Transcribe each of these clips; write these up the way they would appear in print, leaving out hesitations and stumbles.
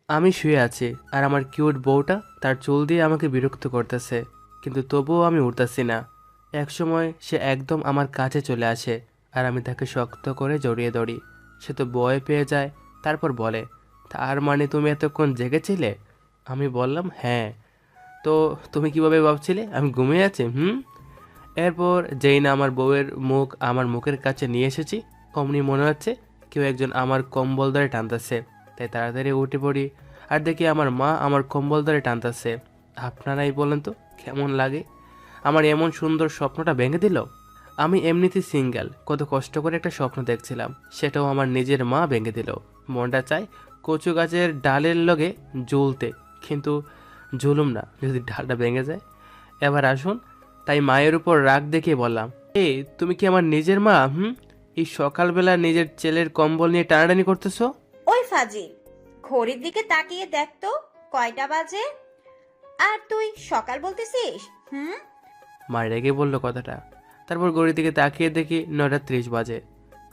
আমি শুয়ে আছি আর আমার কিউট বউটা তার চুল দিয়ে আমাকে বিরক্ত করতেছে, কিন্তু তবুও আমি উঠতেছি না। একসময় সে একদম আমার কাছে চলে আসে আর আমি তাকে শক্ত করে জড়িয়ে ধরি। সে তো ভয় পেয়ে যায়, তারপর বলে, তার মানে তুমি এতক্ষণ জেগেছিলে? আমি বললাম হ্যাঁ। তো তুমি কিভাবে ভাবছিলে আমি ঘুমিয়ে আছি? এরপর যেই না আমার বউয়ের মুখ আমার মুখের কাছে নিয়ে এসেছি, অমনি মনে হচ্ছে কেউ একজন আমার কম্বল ধরে টানতেছে। তাই তাড়াতাড়ি উঠে পড়ি আর দেখি আমার মা আমার কম্বল ধরে টানতেছে। আপনারাই বলেন তো কেমন লাগে? আমার এমন সুন্দর স্বপ্নটা ভেঙে দিল। আমি এমনিতেই সিঙ্গেল, কত কষ্ট করে একটা স্বপ্ন দেখছিলাম, সেটাও আমার নিজের মা ভেঙে দিল। মনটা চায় কচু গাছের ডালের লগে ঝুলতে, কিন্তু ঝুলুম না যদি ডালটা ভেঙে যায়। এবার আসুন, তাই মায়ের উপর রাগ দেখিয়ে বললাম, এই তুমি কি আমার নিজের মা? এই সকালবেলা নিজের ছেলের কম্বল নিয়ে টানাটানি করতেছো? ওই ফাজিল, ঘড়ির দিকে তাকিয়ে দেখ তো কয়টা বাজে। আর তুই সকাল বলতেছিস? হুম। মা রেগে বলল কথাটা। তারপর ঘড়ির দিকে তাকিয়ে দেখি 9:30 বাজে।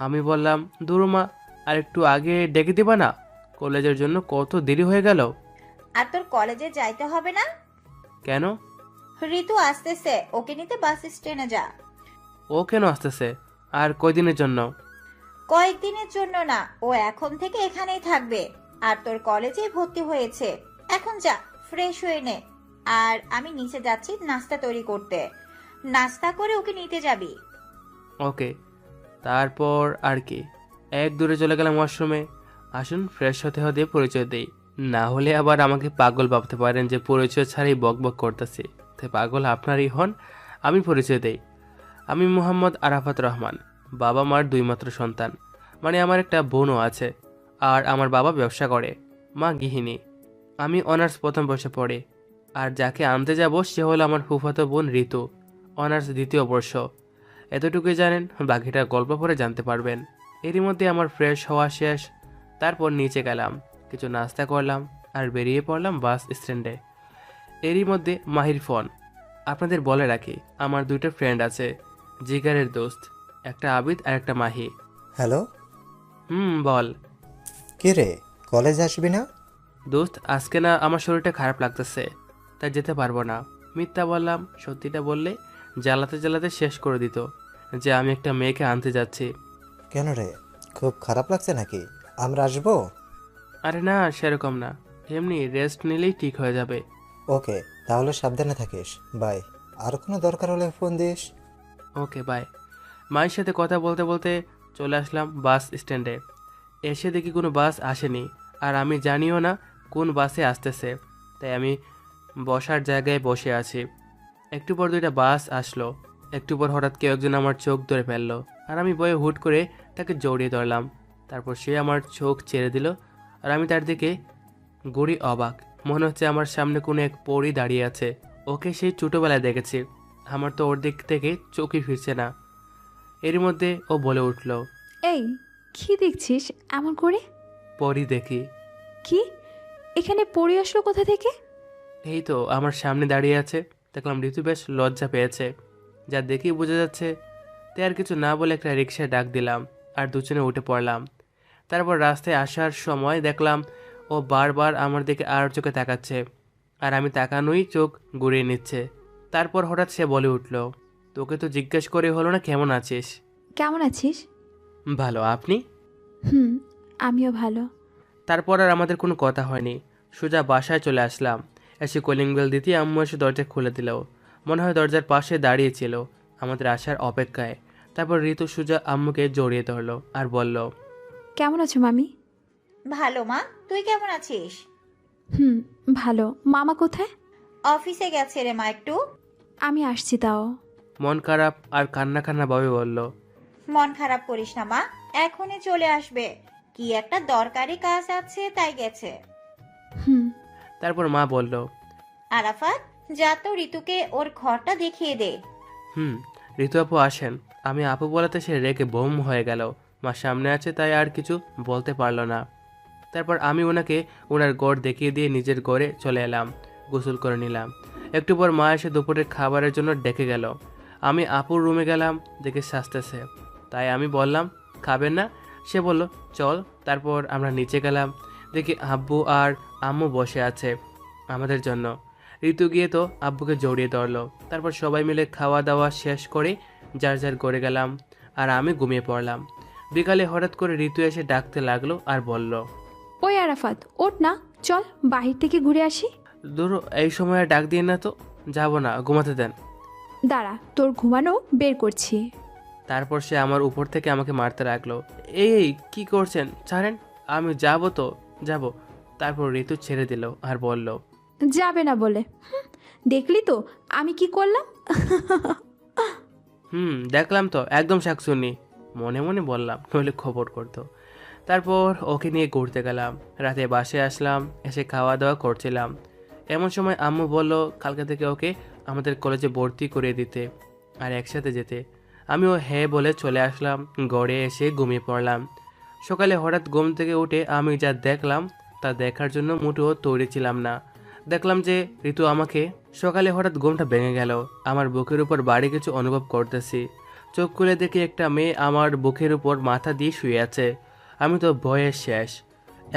আমি বললাম, দূর মা, আর একটু আগে ডেকে দিবা না? কলেজের জন্য কত দেরি হয়ে গেল। আর তোর কলেজে যাইতে হবে না? কেন? ঋতু আসতেছে, ওকে নিতে বাস স্ট্যান্ডে যা। ও কেন আসতেছে? আর কয়দিনের জন্য? কয়েকদিনের জন্য না, ও এখন থেকে এখানেই থাকবে। আর তোর কলেজে ভর্তি হয়েছে। এখন যা, ফ্রেশ হয়ে নে। আর আমি নিচে যাচ্ছি নাস্তা তৈরি করতে। নাস্তা করে ওকে নিতে যাবি। ওকে। তারপর আর কি, এক দূরে চলে গেলাম ওয়াশরুমে। আসুন ফ্রেশ হতে হতে পরিচয় দেই, না হলে আবার আমাকে পাগল ভাবতে পারেন যে পরিচয় ছাড়াই বক বক করতেছি। তাই পাগল আপনারই হন। আমি পরিচয় দেই, আমি মোহাম্মদ আরাফাত রহমান, বাবা মার দুই মাত্র সন্তান। মানে আমার একটা বোনও আছে। আর আমার বাবা ব্যবসা করে, মা গৃহিণী। আমি অনার্স প্রথম বর্ষে পড়ি। আর যাকে আনতে যাব সে হলো আমার ফুফাতো বোন ঋতু, অনার্স দ্বিতীয় বর্ষ। এতটুকুই জানেন, বাকিটা গল্প পরে জানতে পারবেন। এরই মধ্যে আমার ফ্রেশ হওয়া শেষ। তারপর নিচে গেলাম, কিছু নাস্তা করলাম আর বেরিয়ে পড়লাম বাস স্ট্যান্ডে। এরই মধ্যে মাহির ফোন। আপনাদের বলে রাখি, আমার দুইটা ফ্রেন্ড আছে, জিগারের দোস্ত, একটা আবিদ আর একটা মাহি। হ্যালো। বল। কে রে, কলেজ আসবি না? দোস্ত, আজকে না আমার শরীরটা খারাপ লাগতেছে, তাই যেতে পারবো না। মিথ্যা বললাম, সত্যিটা বললে জ্বালাতে জ্বালাতে শেষ করে দিত যে আমি একটা মেয়েকে আনতে যাচ্ছি। কেন রে, খুব খারাপ লাগছে নাকি? আমরা আসবো? আরে না, সেরকম না, এমনি রেস্ট নিলেই ঠিক হয়ে যাবে। ওকে, তাহলে সাবধানে থাকিস। বাই। আর কোনো দরকার হলে ফোন দিস। Okay, by. মায়ের সাথে কথা বলতে বলতে চলে আসলাম বাস স্ট্যান্ডে। এসে দেখি কোনো বাস আসেনি, আর আমি জানিও না কোন বাসে আসতেছে। তাই আমি বসার জায়গায় বসে আছি। একটু পর দুইটা বাস আসলো। একটু পর হঠাৎ কেউ একজন আমার চোখ ধরে ফেললো, আর আমি ভয়ে হুট করে তাকে জড়িয়ে ধরলাম। তারপর সে আমার চোখ ছেড়ে দিল, আর আমি তার দিকে ঘুরি অবাক। মনে হচ্ছে আমার সামনে কোনো এক পরী দাঁড়িয়ে আছে। ওকে সেই ছোটোবেলায় দেখেছি, আমার তো ওর দিক থেকে চোখই ফিরছে না। এর মধ্যে ও বলে উঠল, এই, কি দেখছিস এমন করে? পরী দেখি। কি? এখানে পড়ে আসলো কোথা থেকে? এই তো আমার সামনে দাঁড়িয়ে আছে। দেখলাম ঋতু বেশ লজ্জা পেয়েছে, যা দেখেই বোঝা যাচ্ছে। তাই আর কিছু না বলে একটা রিক্সায় ডাক দিলাম আর দুজনে উঠে পড়লাম। তারপর রাস্তায় আসার সময় দেখলাম ও বারবার আমার দিকে আর চোখে তাকাচ্ছে, আর আমি তাকানোই চোখ ঘুরিয়ে নিচ্ছে। তারপর হঠাৎ সে বলে উঠল, তোকে তো জিজ্ঞেস করে হলো না কেমন আছিস। কেমন আছিস? ভালো, আপনি? হুম, আমিও ভালো। তারপর আর আমাদের কোনো কথা হয়নি, সোজা বাসায় চলে আসলাম। এসে কলিং বেল দিতে আম্মু এসে দরজা খুলে দিল। মনে হয় দরজার পাশে দাঁড়িয়েছিল আমাদের আসার অপেক্ষায়। তারপর ঋতু সোজা আম্মুকে জড়িয়ে ধরলো আর বলল, কেমন আছো মামি? ভালো মা, তুই কেমন আছিস? হুম, ভালো। মামা কোথায়? অফিসে গেছে রে মা একটু। আমি আসছি তাও। মন খারাপ আর কান্না কান্না ভাবে বলল, মন খারাপ করিস না মা, এখনই চলে আসবে। কি একটা দরকারি কাজ আছে তাই গেছে। হুম। তারপর মা বলল, আরাফাত, যা তো ঋতুকে ওর ঘরটা দেখিয়ে দে। হুম। ঋতু আপু আসেন। আমি আপু বলাতে সে রেগে বোম হয়ে গেল। মা সামনে আছে তাই আর কিছু বলতে পারলো না। তারপর আমি ওনাকে ওনার গড় দেখিয়ে দিয়ে নিজের গড়ে চলে এলাম, গোসল করে নিলাম। একটু পর মা এসে দুপুরের খাবারের জন্য ডেকে গেল। আমি আপুর রুমে গেলাম, দেখে সাজতেছে। তাই আমি বললাম, খাবেন না? সে বলল, চল। তারপর আমরা নিচে গেলাম, দেখি আব্বু আর আম্মু বসে আছে আমাদের জন্য। ঋতু গিয়ে তো আব্বুকে জড়িয়ে ধরলো। তারপর সবাই মিলে খাওয়া দাওয়া শেষ করে যার যার ঘরে গেলাম আর আমি ঘুমিয়ে পড়লাম। বিকালে হঠাৎ করে ঋতু এসে ডাকতে লাগলো আর বলল, ওই আরাফাত, ওঠ না, চল বাহির থেকে ঘুরে আসি। দূর, এই সময় আর ডাক দিয়ে না তো, যাবো না, ঘুমাতে দেন। দাঁড়া, তোর ঘুমানো বের করছি। তারপর সে আমার উপর থেকে আমাকে মারতে লাগলো। এই কি করছেন, ছাড়েন, আমি যাবো তো যাব। তারপর ঋতু ছেড়ে দিল আর বলল, যাবে না বলে। দেখলি তো আমি কি করলাম। দেখলাম তো, একদম শাকসুন্নি, মনে মনে বললাম, নইলে খবর করতো। তারপর ওকে নিয়ে ঘুরতে গেলাম। রাতে বাসে আসলাম, এসে খাওয়া দাওয়া করছিলাম। এমন সময় আম্মু বলল কালকে থেকে ওকে আমাদের কলেজে ভর্তি করিয়ে দিতে আর একসাথে যেতে। আমিও হ্যাঁ বলে চলে আসলাম। ঘরে এসে ঘুমিয়ে পড়লাম। সকালে হঠাৎ ঘুম থেকে উঠে আমি যা দেখলাম তা দেখার জন্য মোটেও তৈরি ছিলাম না। দেখলাম যে ঋতু আমাকে, সকালে হঠাৎ ঘুমটা ভেঙে গেল। আমার বুকের উপর বাড়ি কিছু অনুভব করতেছি। চোখ খুলে দেখি একটা মেয়ে আমার বুকের উপর মাথা দিয়ে শুয়ে আছে। আমি তো ভয়ে শেষ,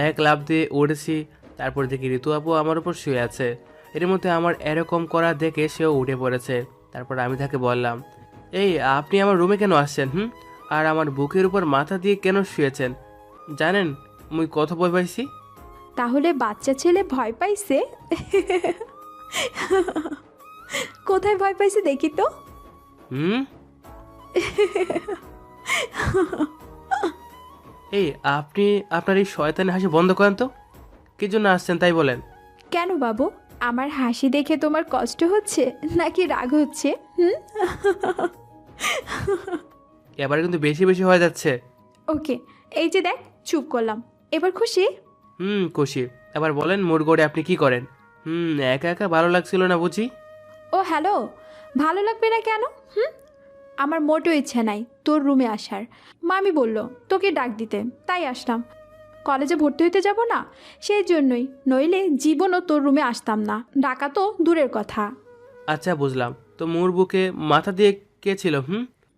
এক লাফ দিয়ে উঠেছি। তারপর দেখি ঋতু আপু আমার উপর শুয়ে আছে। এর মধ্যে আমার এরকম করা দেখে সেও উঠে পড়েছে। তারপর আমি তাকে বললাম, এই আপনি আমার রুমে কেন আসছেন? আর আমার বুকের উপর মাথা দিয়ে কেন শুয়েছেন? জানেন মুই কত ভয় পাইছি? তাহলে বাচ্চা ছেলে ভয় পাইছে? কোথায় ভয় পাইছে দেখি তো। হুম এই আপনি আপনার এই শয়তানি হাসি বন্ধ করেন তো। কি জন্য আসছেন তাই বলেন। কেন বাবু, আমার হাসি দেখে তোমার কষ্ট হচ্ছে নাকি রাগ হচ্ছে? এবার কিন্তু বেশি বেশি হয়ে যাচ্ছে। ওকে, এই যে দেখ, চুপ করলাম, এবার খুশি? খুশি। এবার বলেন মোর গড়ে আপনি কি করেন? একা একা ভালো লাগছিল না বুঝি? ও হ্যালো, ভালো লাগবে না কেন? আমার মোটেও ইচ্ছা নাই তোর রুমে আসার। মামি বলল তোকে ডাক দিতে, তাই আসলাম। কলেজে ভর্তি হইতে যাব না, সেই জন্যই, নইলে জীবনও তোর রুমে আসতাম না, ডাকা তো দূরের কথা। আচ্ছা বুঝলাম। তো মোর বুকে মাথা দিয়ে কে ছিল?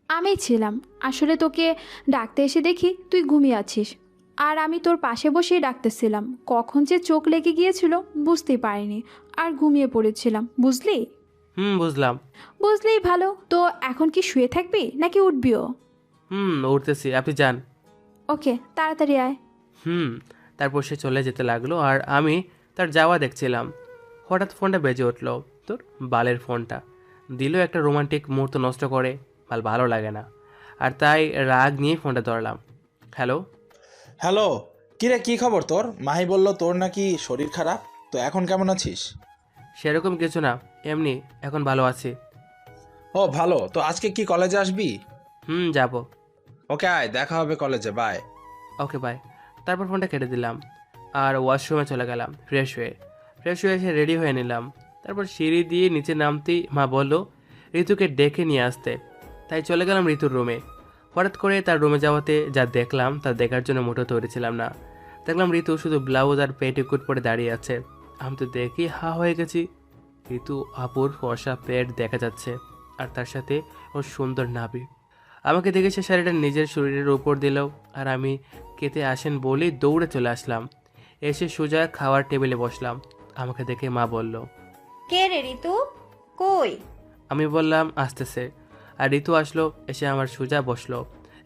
আমি ছিলাম। আসলে তোকে ডাকতে এসে দেখি তুই ঘুমিয়ে আছিস, আর আমি তোর পাশে বসেই ডাকতেছিলাম। কখন যে চোখ লেগে গিয়েছিল বুঝতেই পারিনি, আর ঘুমিয়ে পড়েছিলাম, বুঝলি? বুঝলাম। বুঝলেই ভালো। তো এখন কি শুয়ে থাকবি নাকি উঠবিও? উঠতেছি, আপনি যান। ওকে, তাড়াতাড়ি আয়। তারপর সে চলে যেতে লাগলো আর আমি তার যাওয়া দেখছিলাম। হঠাৎ ফোনটা বেজে উঠলো। তোর বালের ফোনটা দিল একটা রোমান্টিক মুহূর্ত নষ্ট করে, ভালো লাগে না। আর তাই রাগ নিয়ে ফোনটা ধরলাম। হ্যালো। হ্যালো, কিরে, কি খবর তোর? মাহি বলল তোর নাকি শরীর খারাপ, তো এখন কেমন আছিস? সেরকম কিছু না, এমনি এখন ভালো আছি। ও ভালো, তো আজকে কি কলেজে আসবি? যাবো। ওকে আয়, দেখা হবে কলেজে, বাই। Okay bye. তারপর ফোনটা কেটে দিলাম আর ওয়াশরুমে চলে গেলাম। ফ্রেশ হয়ে এসে রেডি হয়ে নিলাম। তারপর সিঁড়ি দিয়ে নিচে নামতেই মা বলল ঋতুকে ডেকে নিয়ে আসতে। তাই চলে গেলাম ঋতুর রুমে। হঠাৎ করে তার রুমে যাওয়াতে যা দেখলাম তা দেখার জন্য মোটেও তৈরি ছিলাম না। দেখলাম ঋতু শুধু ব্লাউজ আর পেটিকুট পরে দাঁড়িয়ে আছে। আমি তো দেখি হা হয়ে গেছি। ঋতু আপুর ফর্সা পেট দেখা যাচ্ছে আর তার সাথে ওর সুন্দর নাভি। আমাকে দেখে সে শাড়িটা নিজের শরীরের উপর দিল আর আমি খেতে আসেন বলেই দৌড়ে চলে আসলাম। এসে সোজা খাওয়ার টেবিলে বসলাম। আমাকে দেখে মা বলল, কে রে ঋতু, কই? আমি বললাম আসতেছে। আর ঋতু আসলো, এসে আমার সোজা বসলো।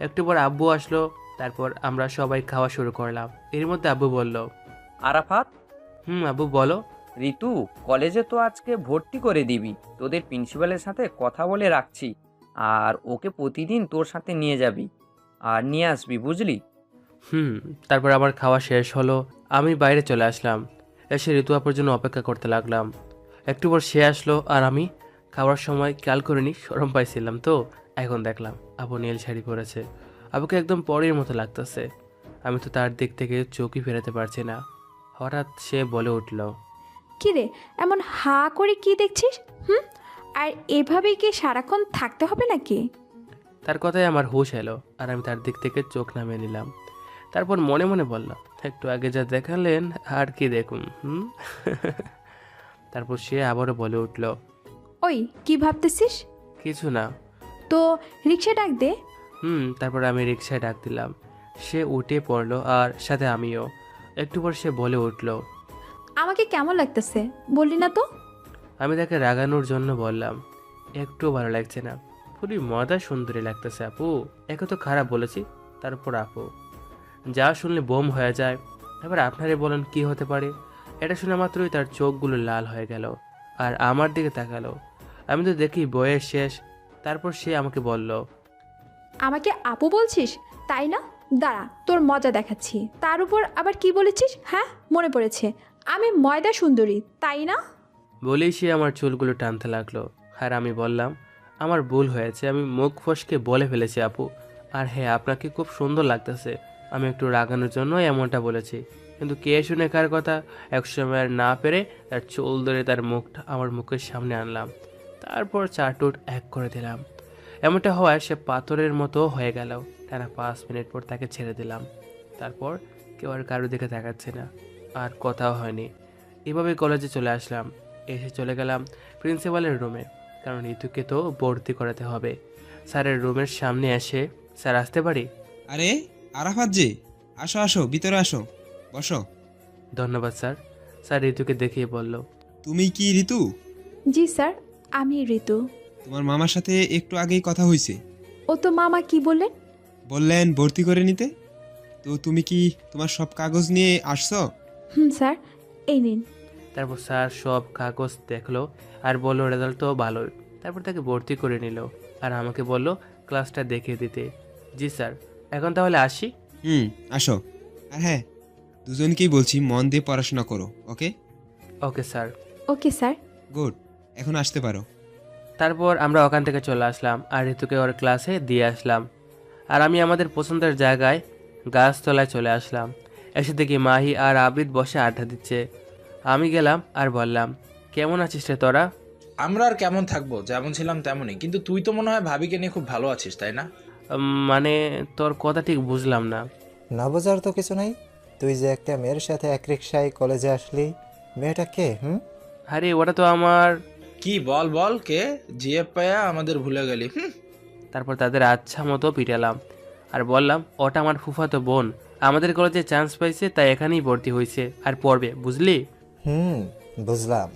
একটু পর আব্বু আসলো। তারপর আমরা সবাই খাওয়া শুরু করলাম। এর মধ্যে আব্বু বলল, আরাফাত, আব্বু বলো। ঋতু কলেজে তো আজকে ভর্তি করে দিবি, তোদের প্রিন্সিপালের সাথে কথা বলে রাখছি, আর ওকে প্রতিদিন তোর সাথে নিয়ে যাবি আর নিয়ে আসবি, বুঝলি? তারপর আমার খাওয়া শেষ হলো। আমি বাইরে চলে আসলাম। এসে ঋতু আপুর জন্য অপেক্ষা করতে লাগলাম। একটু পর সে আসলো আর আমি খাওয়ার সময় খেয়াল করিনি, শরম পাইছিলাম তো। এখন দেখলাম আপু নীল শাড়ি পরেছে। আপুকে একদম পরের মতো লাগতেছে। আমি তো তার দিক থেকে চোখই ফেরাতে পারছি না। হঠাৎ সে বলে উঠল, কি রে, এমন হা করে কি দেখছিস? আর এভাবেই কি সারাক্ষণ থাকতে হবে নাকি? তার কথায় আমার হুঁশ এলো আর আমি তার দিক থেকে চোখ নামিয়ে নিলাম। তারপর মনে মনে বললাম, একটু আগে যা দেখালেন আর কি দেখুন। তারপর সে আবারও বলে উঠল, ওই কি ভাবতেছিস? কিছু না। তো রিক্সা ডাক দে। তারপর আমি রিক্সায় ডাক দিলাম। সে উঠে পড়লো আর সাথে আমিও। একটু পর সে বলে উঠল। আমাকে কেমন লাগতেছে বললি না তো? আমি তাকে রাগানোর জন্য বললাম, একটুও ভালো লাগছে না, খুবই মজা সুন্দরী লাগতেছে আপু। একে তো খারাপ বলেছি, তারপর আপু যা শুনলে বোম হয়ে যায়। এবার আপনারে বলেন কি হতে পারে। এটা শুনে মাত্রই তার চোখগুলো লাল হয়ে গেল আর আমার দিকে তাকালো। আমি তো দেখি বইয়ের শেষ। তারপর সে আমাকে বলল, আমাকে আপু বলছিস তাই না? দাঁড়া, তোর মজা দেখাচ্ছি। তার উপর আবার কি বলেছিস? হ্যাঁ, মনে পড়েছে, আমি ময়দা সুন্দরী তাই না? বলেই সে আমার চুলগুলো টানতে লাগলো। আর আমি বললাম, আমার ভুল হয়েছে, আমি মুখ ফসকে বলে ফেলেছি আপু। আর হ্যাঁ, আপনাকে খুব সুন্দর লাগতেছে। আমি একটু রাগানোর জন্য এমনটা বলেছি, কিন্তু কে শুনে কার কথা। একসময় আর না পেরে তার চুল ধরে তার মুখটা আমার মুখের সামনে আনলাম, তারপর চাটুট এক করে দিলাম। এমনটা হওয়ায় সে পাথরের মতো হয়ে গেল। টানা 5 মিনিট পর তাকে ছেড়ে দিলাম। তারপর কেউ আর কারোর দিকে তাকাচ্ছে না, আর কথাও হয়নি। এভাবে কলেজে চলে আসলাম। এসে চলে গেলাম প্রিন্সিপালের রুমে, কারণ ঋতুকে তো ভর্তি করাতে হবে। স্যারের রুমের সামনে এসে, স্যার আসতে পারি? আরে আরাফাত যে, আসো আসো ভিতরে আসো, বসো। ধন্যবাদ স্যার। স্যার ঋতুকে দেখিয়ে বলল, তুমি কি ঋতু? জি স্যার, আমি ঋতু। তোমার মামার সাথে একটু আগেই কথা হয়েছে। ও তো মামা কি বললেন? বললেন ভর্তি করে নিতে। তো তুমি কি তোমার সব কাগজ নিয়ে আসছো? স্যার, এই নিন। তারপর স্যার সব কাগজ দেখলো আর বলল রেজাল্ট তো ভালোই। তারপর তাকে ভর্তি করে নিল আর আমাকে বলল ক্লাসটা দেখিয়ে দিতে। জি স্যার, এখন তাহলে আসি? আসো। আর হ্যাঁ, দুজনকেই বলছি মন দিয়ে পড়াশোনা করো, okay? Okay sir. Okay sir. Good, এখন আসতে পারো। তারপর আমরা ওখান থেকে চলে আসলাম আর ঋতুকে ওর ক্লাসে দিয়ে আসলাম। আর আমি আমাদের পছন্দের জায়গায় গাছতলায় চলে আসলাম। এসে দেখি মাহি আর আবিদ বসে আড্ডা দিচ্ছে। আমি গেলাম আর বললাম, কেমন আছিস রে তোরা? আমরা আর কেমন থাকবো, যেমন ছিলাম তেমনই। কিন্তু তুই তো মনে হয় ভাবিকে নিয়ে খুব ভালো আছিস, তাই না? মানে তোর কথা ঠিক বুঝলাম না। না বোঝার তো কিছু নেই। তুই যে একটা মেয়ের সাথে এক রিক্সায় কলেজে আসলি, মেয়েটা কে? আরে ওটা তো আমার। কি বল বল, কে? জিএফ পায়া আমাদের ভুলে গেলি? তারপর তাদের আচ্ছা মতো পিটালাম আর বললাম, ওটা আমার ফুফাতো বোন, আমাদের কলেজে চান্স পাইছে তাই এখানেই ভর্তি হয়েছে আর পড়বে, বুঝলি? বুঝলাম।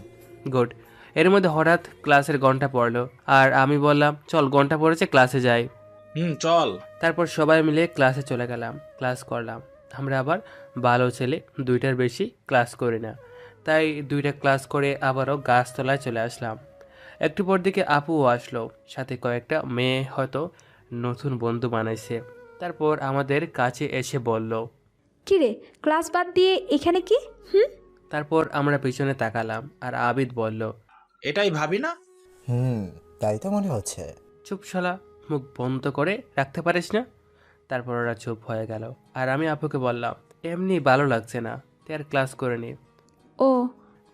গুড। এর মধ্যে হঠাৎ ক্লাসের ঘন্টা পড়লো আর আমি বললাম, চল ঘন্টা পড়েছে, ক্লাসে যাই। চল। তারপর সবাই মিলে ক্লাসে চলে গেলাম, ক্লাস করলাম। আমরা আবার ভালো ছেলে, 2টার বেশি ক্লাস করি না, তাই 2টা ক্লাস করে আবারও গাছতলায় চলে আসলাম। একটু পর দিকে আপুও আসলো, সাথে কয়েকটা মেয়ে হয়তো নতুন বন্ধু বানাইছে। তারপর আমাদের কাছে এসে বলল, কি রে, ক্লাস বাদ দিয়ে এখানে কি? তারপর আমরা পিছনে তাকালাম আর আবিদ বলল, এটাই ভাবি না? তাই তো মনে হচ্ছে। চুপ শালা, মুখ বন্ধ করে রাখতে পারিস না? তারপর ওরা চুপ হয়ে গেল আর আমি আপুকে বললাম, এমনি ভালো লাগছে না, তাই আর ক্লাস করে নি। ও,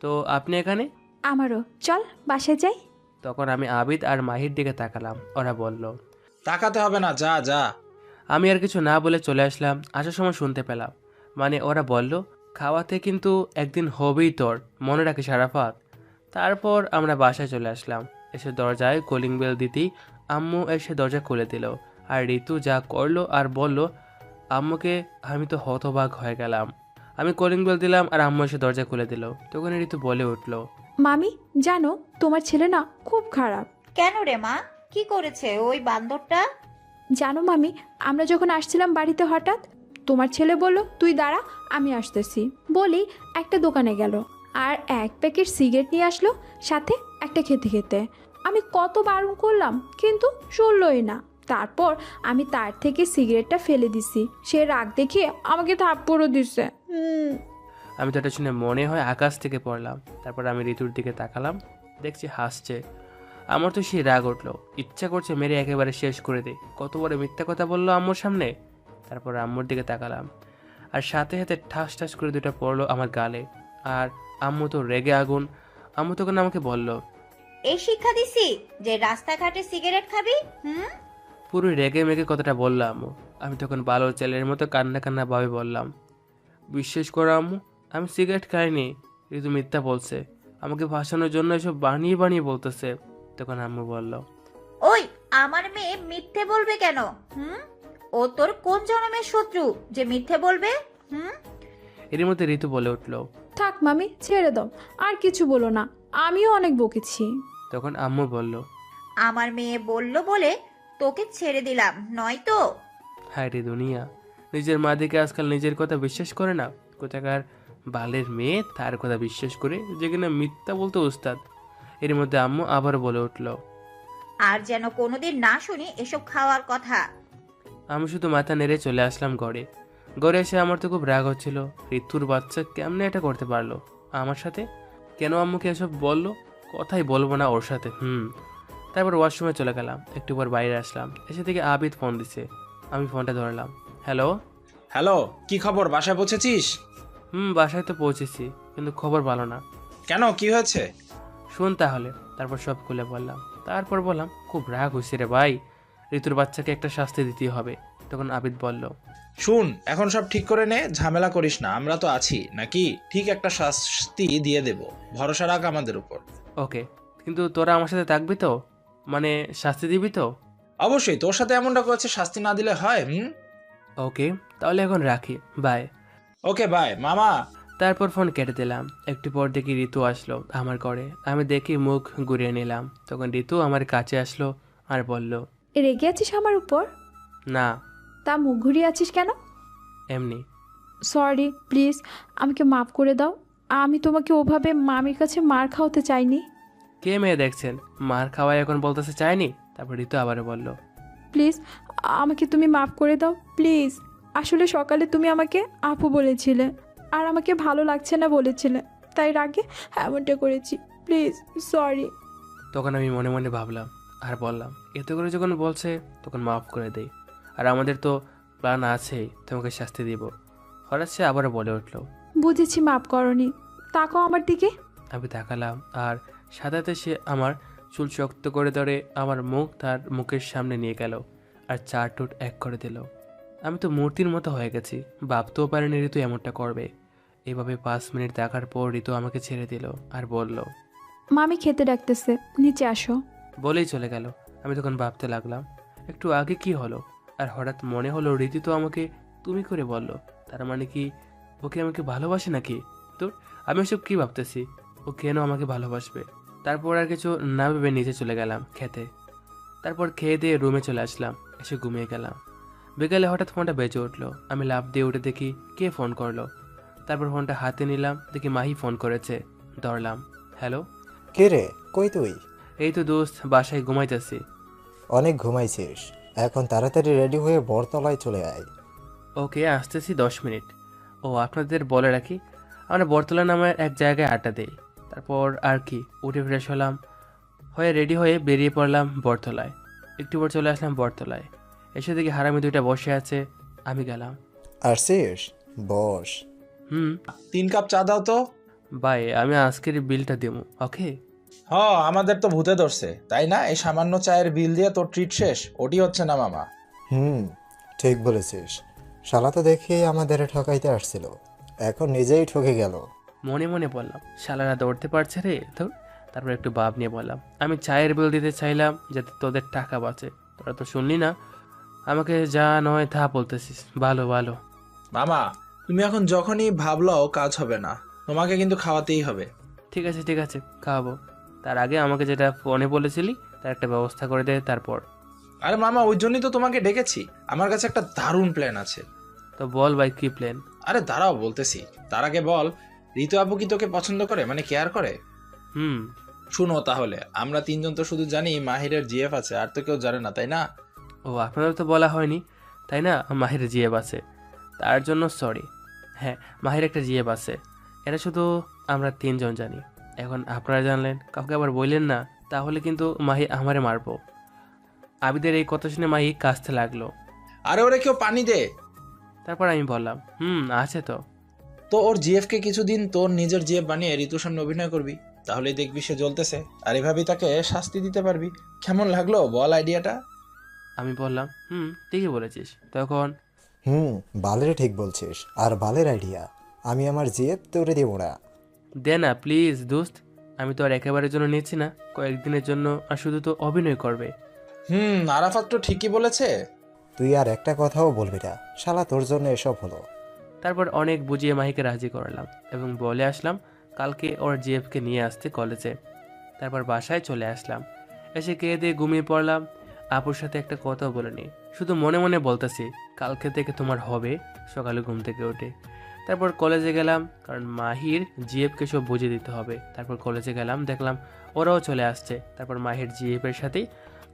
তো আপনি এখানে? আমারও, চল বাসায় যাই। তখন আমি আবিদ আর মাহির দিকে তাকালাম। ওরা বলল, তাকাতে হবে না, যা যা। আমি আর কিছু না বলে চলে আসলাম। আসার সময় শুনতে পেলাম, মানে ওরা বলল, খাওয়াতে কিন্তু একদিন হবেই তোর, মনে রাখিস আরাফাত। তারপর আমরা বাসায় চলে আসলাম। এসে দরজায় কলিং বেল দিতেই আম্মু এসে দরজা খুলে দিল। আর ঋতু যা করলো আর বলল আম্মুকে, আমি তো হতবাক হয়ে গেলাম। আমি কলিং বেল দিলাম আর আম্মু এসে দরজা খুলে দিল। তখন ঋতু বলে উঠল, মামি, জানো তোমার ছেলে না খুব খারাপ। কেন রে মা, কি করেছে ওই বান্দরটা? জানো মামি, আমরা যখন আসছিলাম বাড়িতে হঠাৎ তোমার ছেলে বলল, তুই দাঁড়া আমি আসতেছি বলি একটা দোকানে গেল আর 1 প্যাকেট সিগারেট নিয়ে আসলো, সাথে একটা খেতে খেতে। আমি কত বারণ করলাম কিন্তু শুনলই না। তারপর আমি তার থেকে সিগারেটটা ফেলে দিছি, সে রাগ দেখিয়ে আমাকে থাপ্পড়ও দিছে। আমি তো এটা শুনে মনে হয় আকাশ থেকে পড়লাম। তারপর আমি ঋতুর দিকে তাকালাম, দেখছি হাসছে। আমার তো সেই রাগ উঠলো, ইচ্ছা করছে মেরে একেবারে শেষ করে দে। কত বড় মিথ্যা কথা বললো আম্মুর সামনে। তারপর আম্মুর দিকে তাকালাম আর সাথে সাথে ঠাস ঠাস করে 2টা পড়লো আমার গালে। আর আম্মু তো রেগে আগুন। আম্মু তখন আমাকে বলল, এই শিক্ষা দিছি যে রাস্তাঘাটে সিগারেট খাবি? পুরো রেগে মেগে কথাটা বললো আম্মু। আমি তখন ভালো ছেলের মতো কান্না কান্না ভাবে বললাম, বিশ্বাস করো আম্মু, আমি সিগারেট খাইনি, ঋতু মিথ্যা বলছে, আমাকে ভাসানোর জন্য এসব বানিয়ে বানিয়ে বলতেছে। তখন আম্মু বলল, ওই আমার মেয়ে মিথ্যে বলবে কেন? ও তোর কোন জন্মের শত্রু যে মিথ্যে বলবে? এর মধ্যে ঋতু বলে উঠল। থাক মামি, ছেড়ে দাও, আর কিছু বলো না, আমিও অনেক বকেছি। তখন আম্মু বলল, আমার মেয়ে বলল বলে তোকে ছেড়ে দিলাম, নয়তো। হায় রে দুনিয়া, নিজের মা দিকে আজকাল নিজের কথা বিশ্বাস করে না। কোথাকার বালের মেয়ে তার কথা বিশ্বাস করে, যে কিনা মিথ্যা বলতে উস্তাদ। এর মধ্যে আম্মু আবার বলে উঠল। আর যেন কোনোদিন না শুনি এসব খাওয়ার কথা। আমি শুধু মাথা নেড়ে চলে আসলাম ঘরে। ঘরে এসে আমার তো খুব রাগ হচ্ছিল। ঋতুর বাচ্চা কেমনে এটা করতে পারলো আমার সাথে? কেন আম্মুকে এসব বললো? কথাই বলবো না ওর সাথে। তারপর ওয়াশরুমে চলে গেলাম। একটু পর বাইরে আসলাম, এসে থেকে আবিদ ফোন দিছে। আমি ফোনটা ধরলাম। হ্যালো। হ্যালো, কি খবর, বাসায় পৌঁছেছিস? বাসায় তো পৌঁছেছি, কিন্তু খবর ভালো না। কেন, কি হয়েছে? শুন তাহলে। তারপর সব খুলে বললাম। তারপর বললাম, খুব রাগ হয়েছে রে ভাই, ঋতুর বাচ্চাকে একটা শাস্তি দিতেই হবে। তখন আবিদ বলল, শুন, এখন সব ঠিক করে নে, ঝামেলা করিস না, আমরা তো আছি নাকি? ঠিক একটা শাস্তি দিয়ে দেব, ভরসা রাখ আমাদের উপর। ওকে, কিন্তু তোরা আমার সাথে থাকবি তো? মানে শাস্তি দিবি তো? অবশ্যই, তোর সাথে এমনটা করেছে, শাস্তি না দিলে হয়? ওকে, তাহলে এখন রাখি, বাই। ওকে বাই মামা। তারপর ফোন কেটে দিলাম। একটু পর দেখি ঋতু আসলো আমার ঘরে। আমি দেখি মুখ ঘুরিয়ে নিলাম। তখন ঋতু আমার কাছে আসলো আর বলল, রেগে আছিস আমার উপর? না, তা মুখ ঘুরিয়ে আছিস কেন? এমনি। সরি, প্লিজ আমাকে মাফ করে দাও। আমি তোমাকে ওভাবে মামির কাছে মার খাওয়াতে চাইনি। কে মেয়ে দেখছেন, মার খাওয়াই এখন বলতেছে চাইনি? তারপর ঋতু আবারও বলল, প্লিজ আমাকে তুমি মাফ করে দাও, প্লিজ। আসলে সকালে তুমি আমাকে আপু বলেছিলে, আর আমাকে ভালো লাগছে না বলেছিলে, তাই রাগে এমনটা করেছি, প্লিজ সরি। তখন আমি মনে মনে ভাবলাম আর বললাম, এত করে যখন বলছে তখন মাফ করে দেই। আর আমাদের তো প্ল্যান আছেই, তোমাকে শাস্তি দিব। হঠাৎ সে আবারও বলে উঠলো, বুঝেছি মাফ করনি, তাকাও আমার দিকে। আমি তাকালাম আর সাদাতে সে আমার চুল শক্ত করে ধরে আমার মুখ তার মুখের সামনে নিয়ে গেল আর চার টুট এক করে দিল। আমি তো মূর্তির মতো হয়ে গেছি, ভাবতেও পারিনি ঋতু এমনটা করবে। এভাবে 5 মিনিট দেখার পর ঋতু আমাকে ছেড়ে দিল আর বলল, মামি খেতে ডাকতেছে, নিচে আসো। বলেই চলে গেল। আমি তখন ভাবতে লাগলাম, একটু আগে কি হলো? আর হঠাৎ মনে হলো ঋতু তো আমাকে তুমি করে বলল, তার মানে কি ওকে আমাকে ভালোবাসে নাকি? তো আমি ওসব কি ভাবতেছি, ও কেন আমাকে ভালোবাসবে? তারপর আর কিছু না ভেবে নিচে চলে গেলাম খেতে। তারপর খেয়ে দিয়ে রুমে চলে আসলাম, এসে ঘুমিয়ে গেলাম। বিকালে হঠাৎ ফোনটা বেজে উঠলো। আমি লাফ দিয়ে উঠে দেখি কে ফোন করলো। তারপর ফোনটা হাতে নিলাম, দেখি মাহি ফোন করেছে। ধরলাম। হ্যালো। কে রে, কই তুই? এই তো দোস্ত, বাসায় ঘুমাইতেছি। অনেক ঘুমাইছিস, এখন তাড়াতাড়ি রেডি হয়ে বরতলায় চলে আয়। ওকে, আসতেছি 10 মিনিট। ও আপনাদের বলে রাখি, আমরা বরতলা নামের এক জায়গায় আড্ডা দিই। তারপর আর কি, উঠে ফ্রেশ হলাম, হয়ে রেডি হয়ে বেরিয়ে পড়লাম বরতলায়। একটু পর চলে আসলাম বরতলায়। এসে দেখি হারামি দুইটা বসে আছে। আমি গেলাম। আসছিস? বস। 3 কাপ চা দাও তো। বাই, আমি আজকের বিলটা দেবো। ওকে। আমাদের তো ভূতে ধরছে, তাই না? এই সামান্য চায়ের বিল দিয়ে তোর ট্রিট শেষ? ওটি হচ্ছে না মামা। ঠিক বলেছিস। শালা তো দেখি আমাদের ঠকাইতে আসছিল, এখন নিজেই ঠকে গেল। মনে মনে বললাম, শালারা দৌড়তে পারছে রে তো। তারপর একটু ভাব নিয়ে বললাম, আমি চায়ের বিল দিতে চাইলাম যাতে তোদের টাকা বাঁচে। তোরা তো শুনলি না, আমাকে যা নয় তা বলতেছিস। ভালো ভালো। মামা, তুমি এখন যখনই ভাবলাও কাজ হবে না, তোমাকে কিন্তু খাওয়াতেই হবে। ঠিক আছে ঠিক আছে, খাওয়াবো। তার আগে আমাকে যেটা ফোনে বলেছিলি তার একটা ব্যবস্থা করে দে। তারপর আরে মামা, ওই জন্যই তো তোমাকে ডেকেছি, আমার কাছে একটা দারুণ প্ল্যান আছে। তো বল ভাই, কি প্ল্যান? আরে দাঁড়াও, বলতেছি। তার আগে বল, ঋতু আপু কি তোকে পছন্দ করে, মানে কেয়ার করে? শুনো তাহলে, আমরা 3 জন তো শুধু জানি মাহিরের জিএফ আছে, আর তো কেউ জানে না, তাই না? ও, আপনাদের তো বলা হয়নি, তাই না? মাহির জিএব আছে, তার জন্য সরি। হ্যাঁ, মাহির একটা জিএব আছে, এটা শুধু আমরা 3 জন জানি। এখন আপনারা জানলেন, কাউকে আবার বললেন না, তাহলে কিন্তু মাহি আমারে মারবো। আবিদের এই কথা শুনে মাহি কাঁচতে লাগলো। আরে ওরে কেউ পানি দে। তারপর আমি বললাম, আছে তো। তো ওর জিএফ কে কিছুদিন তোর নিজের জিএফ বানিয়ে ঋতুর সামনে অভিনয় করবি, তাহলেই দেখবি সে জ্বলতেছে, আর এভাবেই তাকে শাস্তি দিতে পারবি। কেমন লাগলো বল আইডিয়াটা? আমি বললাম, ঠিকই বলেছিস। তখন বালের ঠিক বলছিস, আর বালের আইডিয়া। আমি আমার জিএফ তোরে দেব না। দে না প্লিজ দোস্ত, আমি তো আর একেবারের জন্য নিচ্ছি না, কয়েকদিনের জন্য, আর শুধু তো অভিনয় করবে। আরাফাত তো ঠিকই বলেছে। তুই আর একটা কথাও বলবি না, শালা তোর জন্য এসব হলো। তারপর অনেক বুঝিয়ে মাহিকে রাজি করালাম এবং বলে আসলাম কালকে ওর জিএফকে নিয়ে আসতে কলেজে। তারপর বাসায় চলে আসলাম। এসে খেয়ে দিয়ে ঘুমিয়ে পড়লাম। আপুর সাথে একটা কথাও বলিনি, শুধু মনে মনে বলতেছি কালকে থেকে তোমার হবে সকালে ঘুম থেকে উঠে। তারপর কলেজে গেলাম, কারণ মাহির জিএফকে সব বুঝিয়ে দিতে হবে। তারপর কলেজে গেলাম, দেখলাম ওরাও চলে আসছে। তারপর মাহির জিএফের সাথেই